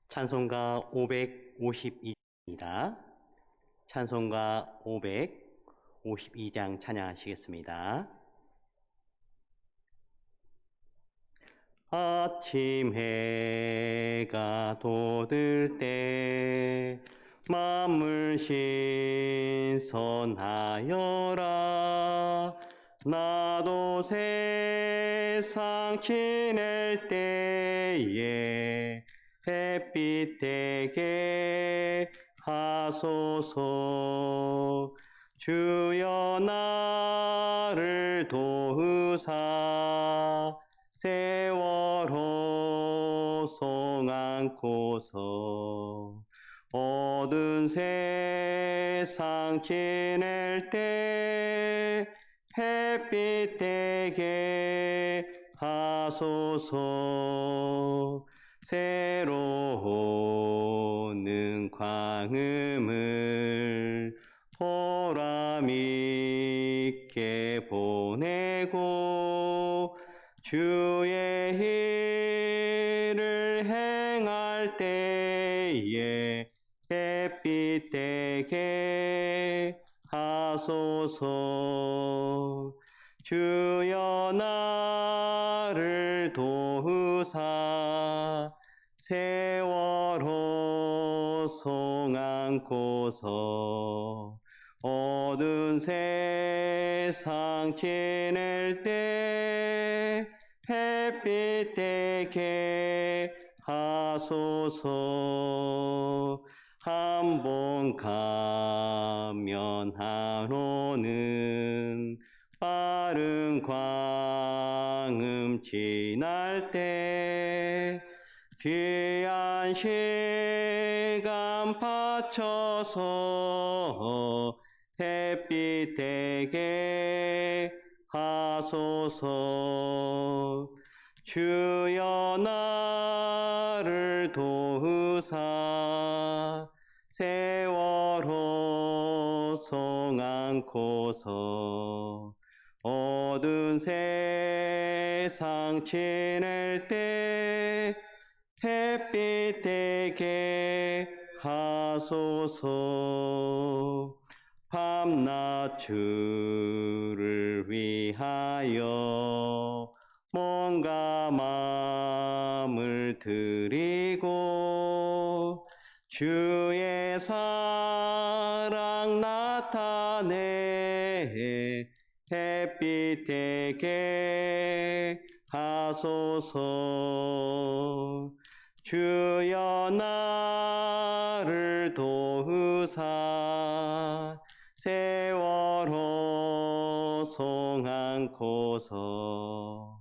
찬송가 552입니다. 찬송가 552장 찬양하시겠습니다. 아침 해가 돋을 때 만물 신선하여라. 나도 세상 지낼 때에 햇빛 되게 하소서. 주여 나를 도우사 세월호 송 안고서 어두운 세상 지낼 때 햇빛 되게 하소서. 새로 오는 광음을 보람있게 보내고 주의 일을 행할 때에 햇빛 되게 하소서. 주여 나를 도우사 세월호 송 안고서 어두운 세상 지낼 때 햇빛 되게 하소서. 한 번 가면 한 오는 빠른 광음 지날 때 귀한 시간 바쳐서 햇빛 되게 하소서. 주여 나를 도우사 세월호 송 안고서 어두운 세상 지낼 때 햇빛 되게 하소서. 밤낮 주를 위하여 몸과 마음을 드리고 주의 사랑 나타내 햇빛 되게 하소서. 주여 나를 도우사 세월호 송 안고서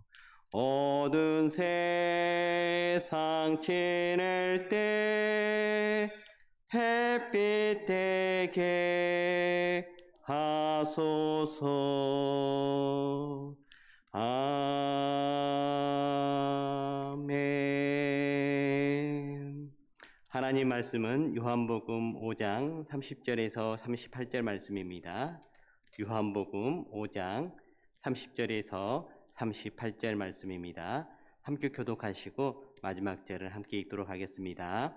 어두운 세상 지낼 때 햇빛 되게 하소서. 아멘. 하나님 말씀은 요한복음 5장 30절에서 38절 말씀입니다. 요한복음 5장 30절에서 38절 말씀입니다. 함께 교독하시고 마지막 절을 함께 읽도록 하겠습니다.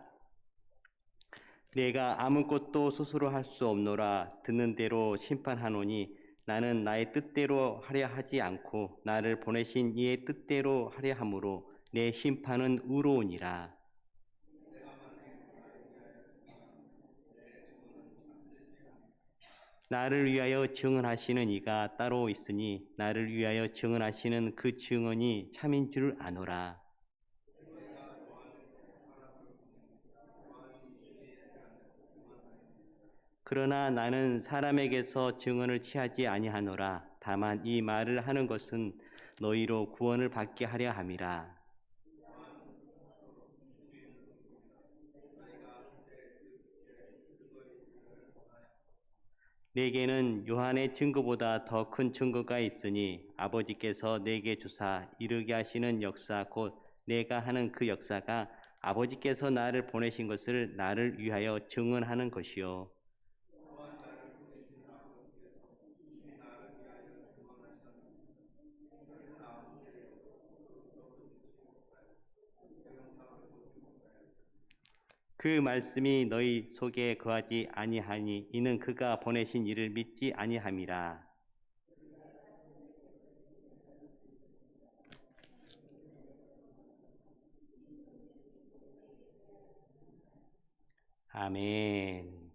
내가 아무것도 스스로 할 수 없노라. 듣는 대로 심판하노니 나는 나의 뜻대로 하려 하지 않고 나를 보내신 이의 뜻대로 하려 함으로 내 심판은 의로우니라. 나를 위하여 증언하시는 이가 따로 있으니 나를 위하여 증언하시는 그 증언이 참인 줄 아노라. 그러나 나는 사람에게서 증언을 취하지 아니하노라. 다만 이 말을 하는 것은 너희로 구원을 받게 하려 함이라. 내게는 요한의 증거보다 더 큰 증거가 있으니 아버지께서 내게 주사 이르게 하시는 역사 곧 내가 하는 그 역사가 아버지께서 나를 보내신 것을 나를 위하여 증언하는 것이요. 그 말씀이 너희 속에 거하지 아니하니 이는 그가 보내신 이를 믿지 아니함이라. 아멘.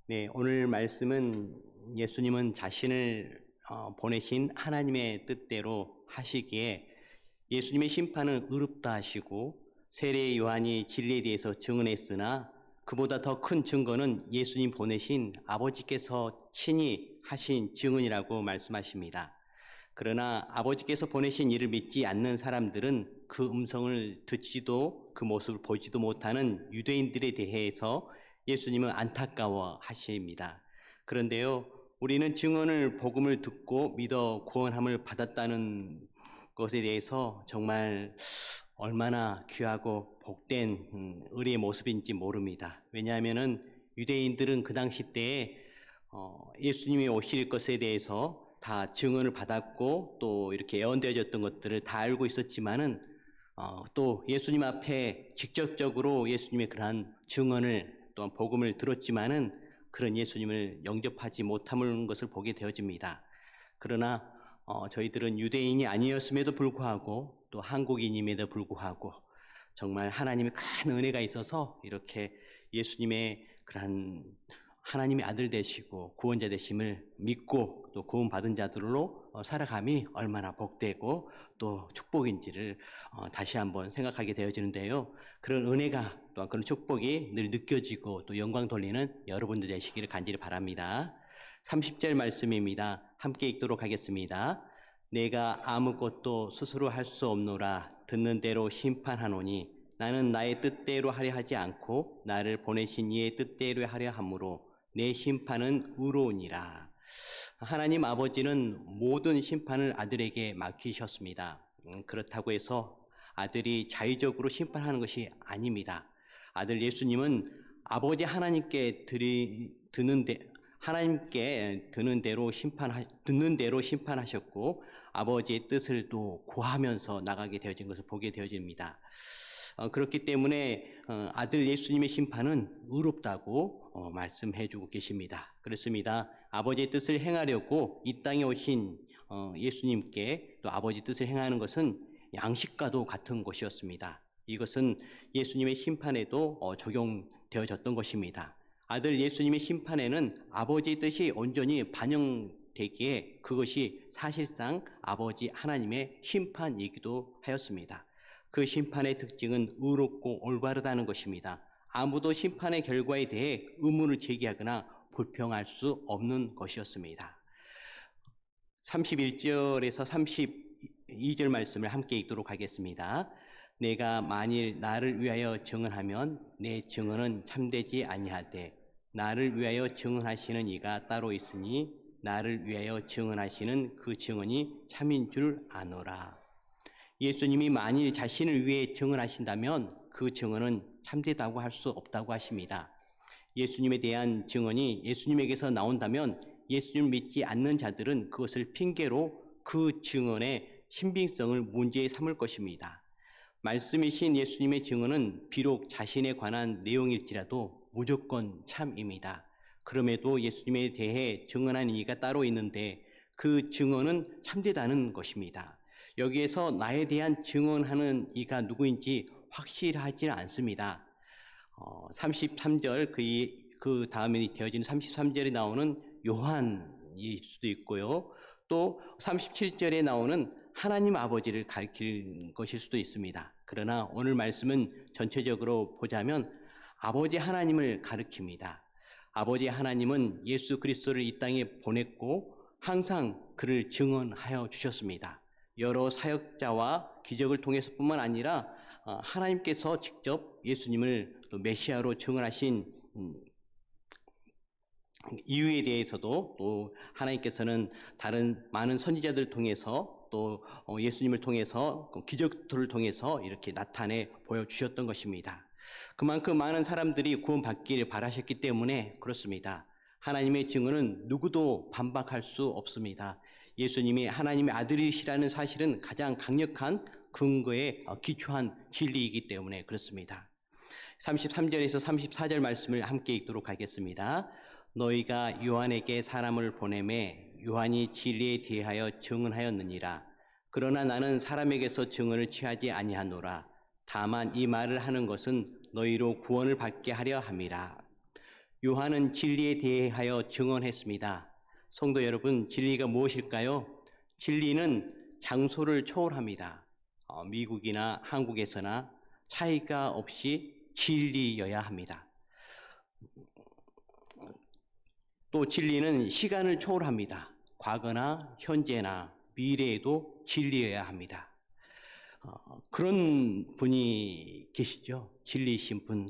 네, 오늘 말씀은 예수님은 자신을 보내신 하나님의 뜻대로 하시기에 예수님의 심판은 의롭다 하시고 세례 요한이 진리에 대해서 증언했으나 그보다 더 큰 증거는 예수님 보내신 아버지께서 친히 하신 증언이라고 말씀하십니다. 그러나 아버지께서 보내신 이를 믿지 않는 사람들은 그 음성을 듣지도 그 모습을 보지도 못하는 유대인들에 대해서 예수님은 안타까워 하십니다. 그런데요, 우리는 증언을 복음을 듣고 믿어 구원함을 받았다는 것에 대해서 정말 얼마나 귀하고 복된 의리의 모습인지 모릅니다. 왜냐하면은 유대인들은 그 당시 때에 예수님이 오실 것에 대해서 다 증언을 받았고 또 이렇게 예언되어졌던 것들을 다 알고 있었지만은 또 예수님 앞에 직접적으로 예수님의 그러한 증언을 또한 복음을 들었지만은 그런 예수님을 영접하지 못하는 것을 보게 되어집니다. 그러나 저희들은 유대인이 아니었음에도 불구하고 또 한국인임에도 불구하고 정말 하나님의 큰 은혜가 있어서 이렇게 예수님의 그러한 하나님의 아들 되시고 구원자 되심을 믿고 또 구원받은 자들로 살아감이 얼마나 복되고 또 축복인지를 다시 한번 생각하게 되어지는데요. 그런 은혜가 또한 그런 축복이 늘 느껴지고 또 영광 돌리는 여러분들 되시기를 간절히 바랍니다. 30절 말씀입니다. 함께 읽도록 하겠습니다. 내가 아무것도 스스로 할 수 없노라. 듣는 대로 심판하노니 나는 나의 뜻대로 하려 하지 않고 나를 보내신 이의 뜻대로 하려 함으로 내 심판은 의로우니라. 하나님 아버지는 모든 심판을 아들에게 맡기셨습니다. 그렇다고 해서 아들이 자의적으로 심판하는 것이 아닙니다. 아들 예수님은 아버지 하나님께 듣는 대로 심판하셨고 아버지의 뜻을 또 구하면서 나가게 되어진 것을 보게 되어집니다. 그렇기 때문에 아들 예수님의 심판은 의롭다고 말씀해주고 계십니다. 그렇습니다. 아버지의 뜻을 행하려고 이 땅에 오신 예수님께 또 아버지 뜻을 행하는 것은 양식과도 같은 것이었습니다. 이것은 예수님의 심판에도 적용되어졌던 것입니다. 아들 예수님의 심판에는 아버지의 뜻이 온전히 반영되기에 그것이 사실상 아버지 하나님의 심판이기도 하였습니다. 그 심판의 특징은 의롭고 올바르다는 것입니다. 아무도 심판의 결과에 대해 의문을 제기하거나 불평할 수 없는 것이었습니다. 31절에서 32절 말씀을 함께 읽도록 하겠습니다. 내가 만일 나를 위하여 증언하면 내 증언은 참되지 아니하되 나를 위하여 증언하시는 이가 따로 있으니 나를 위하여 증언하시는 그 증언이 참인 줄 아노라. 예수님이 만일 자신을 위해 증언하신다면 그 증언은 참되다고 할 수 없다고 하십니다. 예수님에 대한 증언이 예수님에게서 나온다면 예수님을 믿지 않는 자들은 그것을 핑계로 그 증언의 신빙성을 문제에 삼을 것입니다. 말씀이신 예수님의 증언은 비록 자신에 관한 내용일지라도 무조건 참입니다. 그럼에도 예수님에 대해 증언한 이가 따로 있는데 그 증언은 참되다는 것입니다. 여기에서 나에 대한 증언하는 이가 누구인지 확실하지 않습니다. 33절 그 다음에 되어지는 33절에 나오는 요한일 수도 있고요. 또 37절에 나오는 하나님 아버지를 가리킬 것일 수도 있습니다. 그러나 오늘 말씀은 전체적으로 보자면 아버지 하나님을 가리킵니다. 아버지 하나님은 예수 그리스도를 이 땅에 보냈고 항상 그를 증언하여 주셨습니다. 여러 사역자와 기적을 통해서뿐만 아니라 하나님께서 직접 예수님을 메시아로 증언하신 이유에 대해서도 또 하나님께서는 다른 많은 선지자들을 통해서 또 예수님을 통해서 기적들을 통해서 이렇게 나타내 보여주셨던 것입니다. 그만큼 많은 사람들이 구원받기를 바라셨기 때문에 그렇습니다. 하나님의 증언은 누구도 반박할 수 없습니다. 예수님이 하나님의 아들이시라는 사실은 가장 강력한 근거에 기초한 진리이기 때문에 그렇습니다. 33절에서 34절 말씀을 함께 읽도록 하겠습니다. 너희가 요한에게 사람을 보내매 요한이 진리에 대하여 증언하였느니라. 그러나 나는 사람에게서 증언을 취하지 아니하노라. 다만 이 말을 하는 것은 너희로 구원을 받게 하려 함이라. 요한은 진리에 대하여 증언했습니다. 성도 여러분, 진리가 무엇일까요? 진리는 장소를 초월합니다. 미국이나 한국에서나 차이가 없이 진리여야 합니다. 또 진리는 시간을 초월합니다. 과거나 현재나 미래에도 진리여야 합니다. 그런 분이 계시죠. 진리이신 분.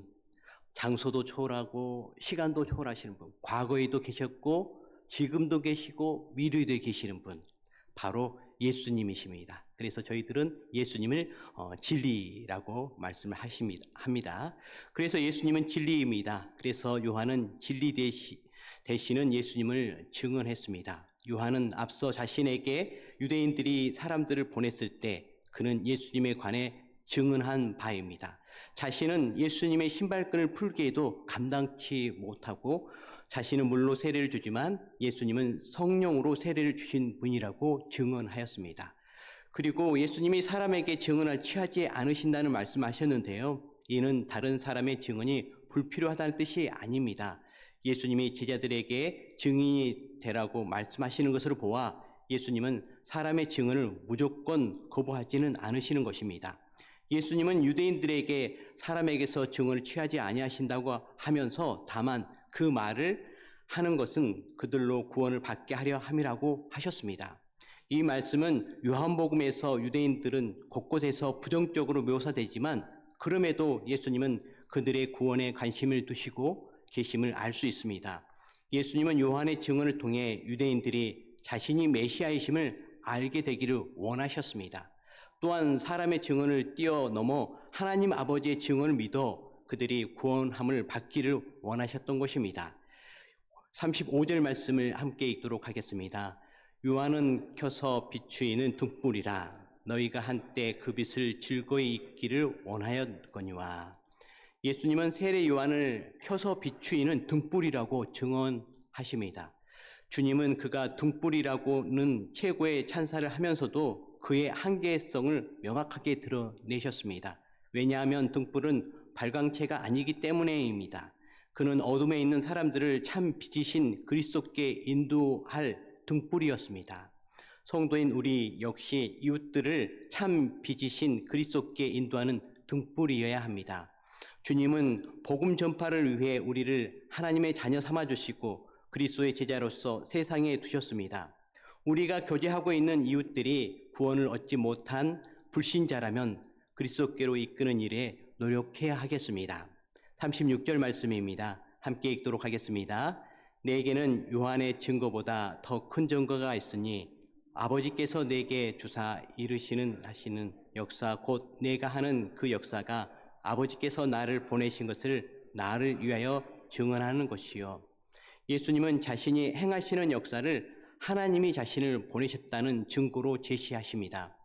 장소도 초월하고 시간도 초월하시는 분. 과거에도 계셨고 지금도 계시고 미래에도 계시는 분. 바로 예수님이십니다. 그래서 저희들은 예수님을 진리라고 말씀을 합니다. 그래서 예수님은 진리입니다. 그래서 요한은 진리 되시는 예수님을 증언했습니다. 요한은 앞서 자신에게 유대인들이 사람들을 보냈을 때 그는 예수님에 관해 증언한 바입니다. 자신은 예수님의 신발끈을 풀게 해도 감당치 못하고 자신은 물로 세례를 주지만 예수님은 성령으로 세례를 주신 분이라고 증언하였습니다. 그리고 예수님이 사람에게 증언을 취하지 않으신다는 말씀하셨는데요. 이는 다른 사람의 증언이 불필요하다는 뜻이 아닙니다. 예수님이 제자들에게 증인이 되라고 말씀하시는 것으로 보아 예수님은 사람의 증언을 무조건 거부하지는 않으시는 것입니다. 예수님은 유대인들에게 사람에게서 증언을 취하지 아니하신다고 하면서 다만 그 말을 하는 것은 그들로 구원을 받게 하려 함이라고 하셨습니다. 이 말씀은 요한복음에서 유대인들은 곳곳에서 부정적으로 묘사되지만 그럼에도 예수님은 그들의 구원에 관심을 두시고 계심을 알 수 있습니다. 예수님은 요한의 증언을 통해 유대인들이 자신이 메시아이심을 알게 되기를 원하셨습니다. 또한 사람의 증언을 뛰어넘어 하나님 아버지의 증언을 믿어 그들이 구원함을 받기를 원하셨던 것입니다. 35절 말씀을 함께 읽도록 하겠습니다. 요한은 켜서 비추이는 등불이라 너희가 한때 그 빛을 즐거이 잊기를 원하였거니와. 예수님은 세례 요한을 켜서 비추이는 등불이라고 증언하십니다. 주님은 그가 등불이라고는 최고의 찬사를 하면서도 그의 한계성을 명확하게 드러내셨습니다. 왜냐하면 등불은 발광체가 아니기 때문에입니다. 그는 어둠에 있는 사람들을 참 빛이신 그리스도께 인도할 등불이었습니다. 성도인 우리 역시 이웃들을 참 빛이신 그리스도께 인도하는 등불이어야 합니다. 주님은 복음 전파를 위해 우리를 하나님의 자녀 삼아주시고 그리스도의 제자로서 세상에 두셨습니다. 우리가 교제하고 있는 이웃들이 구원을 얻지 못한 불신자라면 그리스도께로 이끄는 일에 노력해야 하겠습니다. 36절 말씀입니다. 함께 읽도록 하겠습니다. 내게는 요한의 증거보다 더 큰 증거가 있으니 아버지께서 내게 주사 하시는 역사 곧 내가 하는 그 역사가 아버지께서 나를 보내신 것을 나를 위하여 증언하는 것이요. 예수님은 자신이 행하시는 역사를 하나님이 자신을 보내셨다는 증거로 제시하십니다.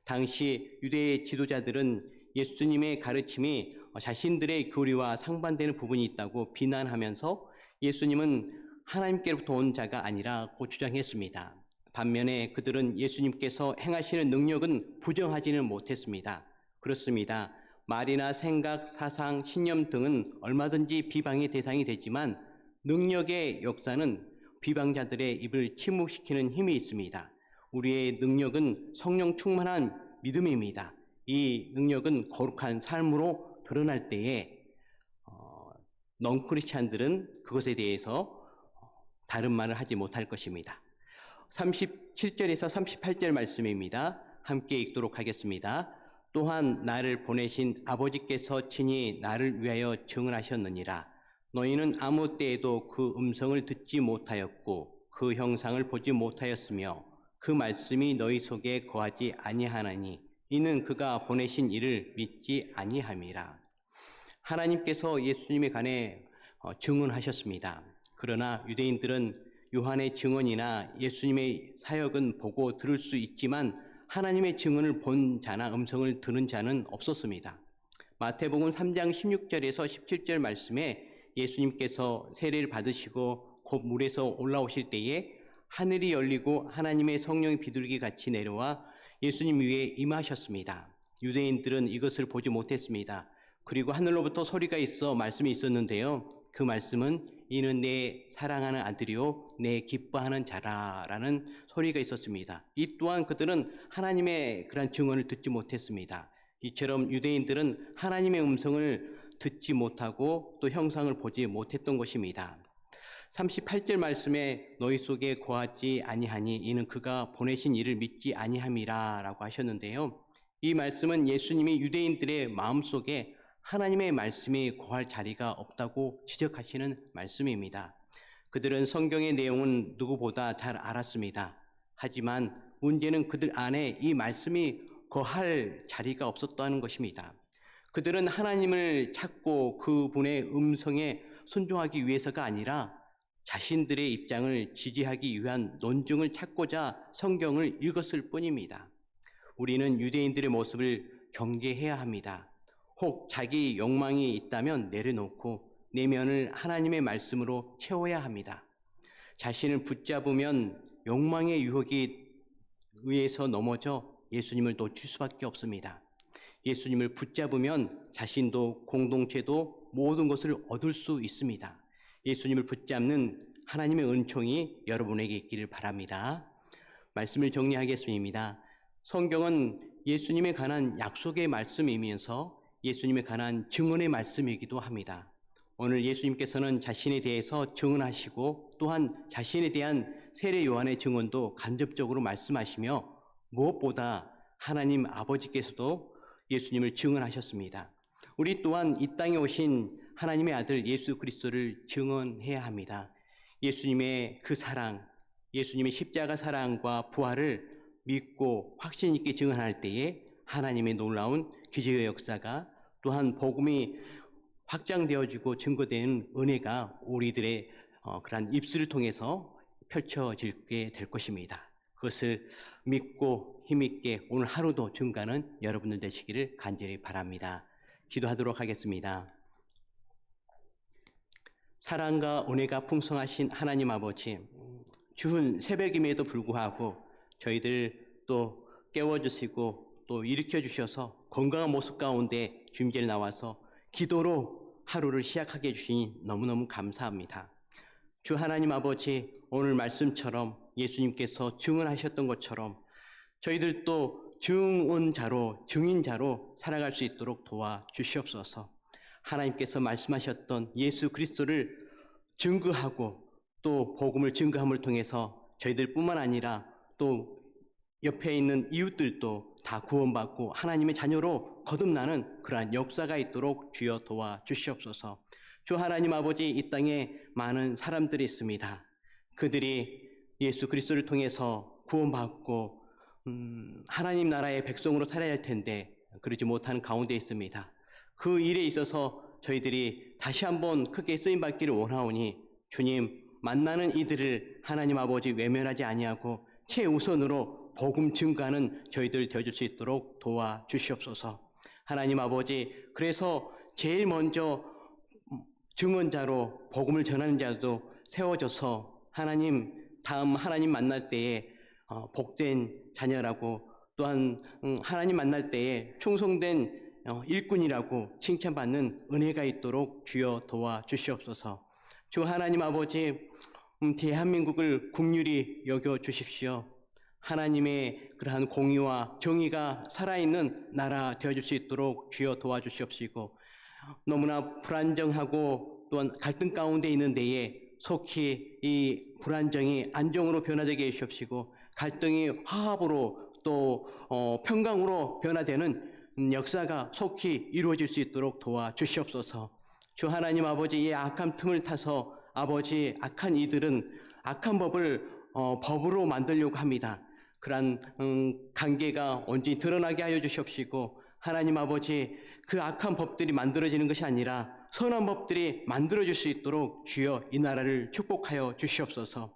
당시 유대 지도자들은 예수님의 가르침이 자신들의 교리와 상반되는 부분이 있다고 비난하면서 예수님은 하나님께로부터 온 자가 아니라고 주장했습니다. 반면에 그들은 예수님께서 행하시는 능력은 부정하지는 못했습니다. 그렇습니다. 말이나 생각, 사상, 신념 등은 얼마든지 비방의 대상이 되지만 능력의 역사는 비방자들의 입을 침묵시키는 힘이 있습니다. 우리의 능력은 성령 충만한 믿음입니다. 이 능력은 거룩한 삶으로 드러날 때에 넌크리스찬들은 그것에 대해서 다른 말을 하지 못할 것입니다. 37절에서 38절 말씀입니다. 함께 읽도록 하겠습니다. 또한 나를 보내신 아버지께서 친히 나를 위하여 증언하셨느니라. 너희는 아무 때에도 그 음성을 듣지 못하였고 그 형상을 보지 못하였으며 그 말씀이 너희 속에 거하지 아니하나니 이는 그가 보내신 이를 믿지 아니함이라. 하나님께서 예수님에 관해 증언하셨습니다. 그러나 유대인들은 요한의 증언이나 예수님의 사역은 보고 들을 수 있지만 하나님의 증언을 본 자나 음성을 들은 자는 없었습니다. 마태복음 3장 16절에서 17절 말씀에 예수님께서 세례를 받으시고 곧 물에서 올라오실 때에 하늘이 열리고 하나님의 성령이 비둘기 같이 내려와 예수님 위에 임하셨습니다. 유대인들은 이것을 보지 못했습니다. 그리고 하늘로부터 소리가 있어 말씀이 있었는데요. 그 말씀은 이는 내 사랑하는 아들이요 내 기뻐하는 자라라는 소리가 있었습니다. 이 또한 그들은 하나님의 그런 증언을 듣지 못했습니다. 이처럼 유대인들은 하나님의 음성을 듣지 못하고 또 형상을 보지 못했던 것입니다. 38절 말씀에 너희 속에 거하지 아니하니 이는 그가 보내신 이를 믿지 아니함이라 라고 하셨는데요. 이 말씀은 예수님이 유대인들의 마음속에 하나님의 말씀이 거할 자리가 없다고 지적하시는 말씀입니다. 그들은 성경의 내용은 누구보다 잘 알았습니다. 하지만 문제는 그들 안에 이 말씀이 거할 자리가 없었다는 것입니다. 그들은 하나님을 찾고 그분의 음성에 순종하기 위해서가 아니라 자신들의 입장을 지지하기 위한 논증을 찾고자 성경을 읽었을 뿐입니다. 우리는 유대인들의 모습을 경계해야 합니다. 혹 자기 욕망이 있다면 내려놓고 내면을 하나님의 말씀으로 채워야 합니다. 자신을 붙잡으면 욕망의 유혹에 의해서 넘어져 예수님을 놓칠 수밖에 없습니다. 예수님을 붙잡으면 자신도 공동체도 모든 것을 얻을 수 있습니다. 예수님을 붙잡는 하나님의 은총이 여러분에게 있기를 바랍니다. 말씀을 정리하겠습니다. 성경은 예수님에 관한 약속의 말씀이면서 예수님에 관한 증언의 말씀이기도 합니다. 오늘 예수님께서는 자신에 대해서 증언하시고 또한 자신에 대한 세례 요한의 증언도 간접적으로 말씀하시며 무엇보다 하나님 아버지께서도 예수님을 증언하셨습니다. 우리 또한 이 땅에 오신 하나님의 아들 예수 그리스도를 증언해야 합니다. 예수님의 그 사랑, 예수님의 십자가 사랑과 부활을 믿고 확신 있게 증언할 때에 하나님의 놀라운 기적의 역사가 또한 복음이 확장되어지고 증거되는 은혜가 우리들의 그러한 입술을 통해서 펼쳐지게 될 것입니다. 그것을 믿고 힘있게 오늘 하루도 증가하는 여러분들 되시기를 간절히 바랍니다. 기도하도록 하겠습니다. 사랑과 은혜가 풍성하신 하나님 아버지, 주은 새벽임에도 불구하고 저희들 또 깨워주시고 또 일으켜주셔서 건강한 모습 가운데 주님께 나와서 기도로 하루를 시작하게 해주시니 너무너무 감사합니다. 주 하나님 아버지, 오늘 말씀처럼 예수님께서 증언하셨던 것처럼 저희들도 증언자로 증인자로 살아갈 수 있도록 도와주시옵소서. 하나님께서 말씀하셨던 예수 그리스도를 증거하고 또 복음을 증거함을 통해서 저희들뿐만 아니라 또 옆에 있는 이웃들도 다 구원받고 하나님의 자녀로 거듭나는 그러한 역사가 있도록 주여 도와주시옵소서. 주 하나님 아버지, 이 땅에 많은 사람들이 있습니다. 그들이 예수 그리스도를 통해서 구원받고 하나님 나라의 백성으로 살아야 할 텐데 그러지 못하는 가운데 있습니다. 그 일에 있어서 저희들이 다시 한번 크게 쓰임받기를 원하오니 주님, 만나는 이들을 하나님 아버지 외면하지 아니하고 최우선으로 복음 증가하는 저희들 되어줄 수 있도록 도와주시옵소서. 하나님 아버지, 그래서 제일 먼저 증언자로 복음을 전하는 자도 세워져서 하나님 다음 하나님 만날 때에 복된 자녀라고 또한 하나님 만날 때에 충성된 일꾼이라고 칭찬받는 은혜가 있도록 주여 도와주시옵소서. 주 하나님 아버지, 대한민국을 긍휼히 여겨 주십시오. 하나님의 그러한 공의와 정의가 살아있는 나라 되어줄 수 있도록 주여 도와주시옵시고, 너무나 불안정하고 또한 갈등 가운데 있는 데에 속히 이 불안정이 안정으로 변화되게 해주시옵시고, 갈등이 화합으로 또 평강으로 변화되는 역사가 속히 이루어질 수 있도록 도와주시옵소서. 주 하나님 아버지, 이 악한 틈을 타서 아버지 악한 이들은 악한 법을 법으로 만들려고 합니다. 그러한 관계가 온전히 드러나게 하여 주시옵시고, 하나님 아버지, 그 악한 법들이 만들어지는 것이 아니라 선한 법들이 만들어질 수 있도록 주여 이 나라를 축복하여 주시옵소서.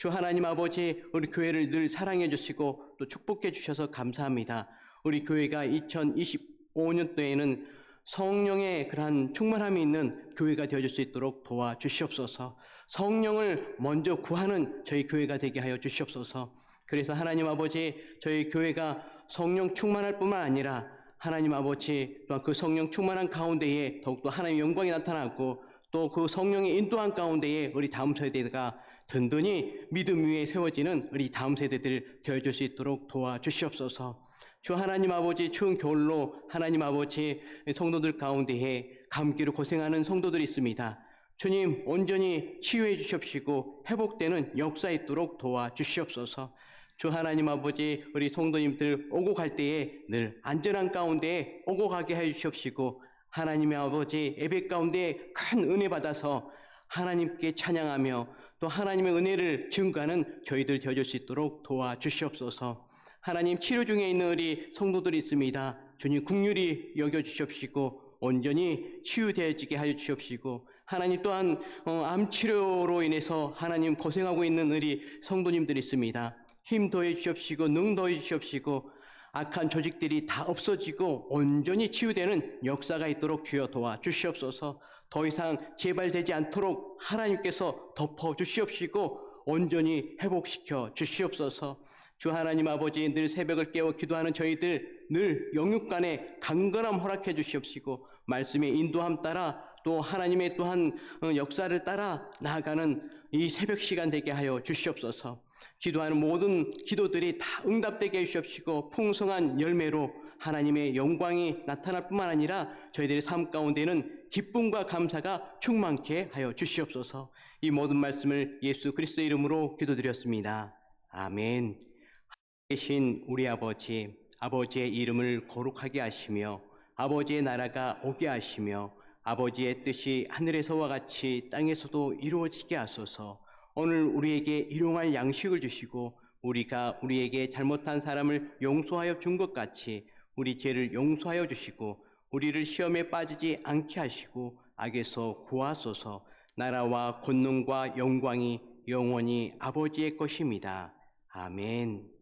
주 하나님 아버지, 우리 교회를 늘 사랑해 주시고 또 축복해 주셔서 감사합니다. 우리 교회가 2025년도에는 성령의 그러한 충만함이 있는 교회가 되어줄 수 있도록 도와주시옵소서. 성령을 먼저 구하는 저희 교회가 되게 하여 주시옵소서. 그래서 하나님 아버지, 저희 교회가 성령 충만할 뿐만 아니라 하나님 아버지 또한 그 성령 충만한 가운데에 더욱더 하나님의 영광이 나타나고 또 그 성령의 인도한 가운데에 우리 다음 세대가 든든히 믿음 위에 세워지는 우리 다음 세대들 되어줄 수 있도록 도와주시옵소서. 주 하나님 아버지, 추운 겨울로 하나님 아버지 성도들 가운데에 감기로 고생하는 성도들이 있습니다. 주님, 온전히 치유해 주시옵시고 회복되는 역사 있도록 도와주시옵소서. 주 하나님 아버지, 우리 성도님들 오고 갈 때에 늘 안전한 가운데 오고 가게 해 주시옵시고 하나님의 아버지 예배 가운데 큰 은혜 받아서 하나님께 찬양하며 또 하나님의 은혜를 증거하는 저희들 되어줄 수 있도록 도와주시옵소서. 하나님, 치료 중에 있는 우리 성도들이 있습니다. 주님 긍휼히 여겨주시옵시고 온전히 치유되어지게 하여 주시옵시고 하나님 또한 암 치료로 인해서 하나님 고생하고 있는 우리 성도님들이 있습니다. 힘 더해 주시옵시고 능 더해 주시옵시고 악한 조직들이 다 없어지고 온전히 치유되는 역사가 있도록 주여 도와주시옵소서. 더 이상 재발되지 않도록 하나님께서 덮어주시옵시고 온전히 회복시켜 주시옵소서. 주 하나님 아버지, 늘 새벽을 깨워 기도하는 저희들 늘 영육간에 강건함 허락해 주시옵시고 말씀의 인도함 따라 또 하나님의 또한 역사를 따라 나아가는 이 새벽 시간 되게 하여 주시옵소서. 기도하는 모든 기도들이 다 응답되게 해주시옵시고 풍성한 열매로 하나님의 영광이 나타날 뿐만 아니라 저희들의 삶 가운데는 기쁨과 감사가 충만케 하여 주시옵소서. 이 모든 말씀을 예수 그리스도의 이름으로 기도드렸습니다. 아멘. 계신 우리 아버지, 아버지의 이름을 거룩하게 하시며 아버지의 나라가 오게 하시며 아버지의 뜻이 하늘에서와 같이 땅에서도 이루어지게 하소서. 오늘 우리에게 일용할 양식을 주시고 우리가 우리에게 잘못한 사람을 용서하여 준 것 같이 우리 죄를 용서하여 주시고 우리를 시험에 빠지지 않게 하시고 악에서 구하소서. 나라와 권능과 영광이 영원히 아버지의 것입니다. 아멘.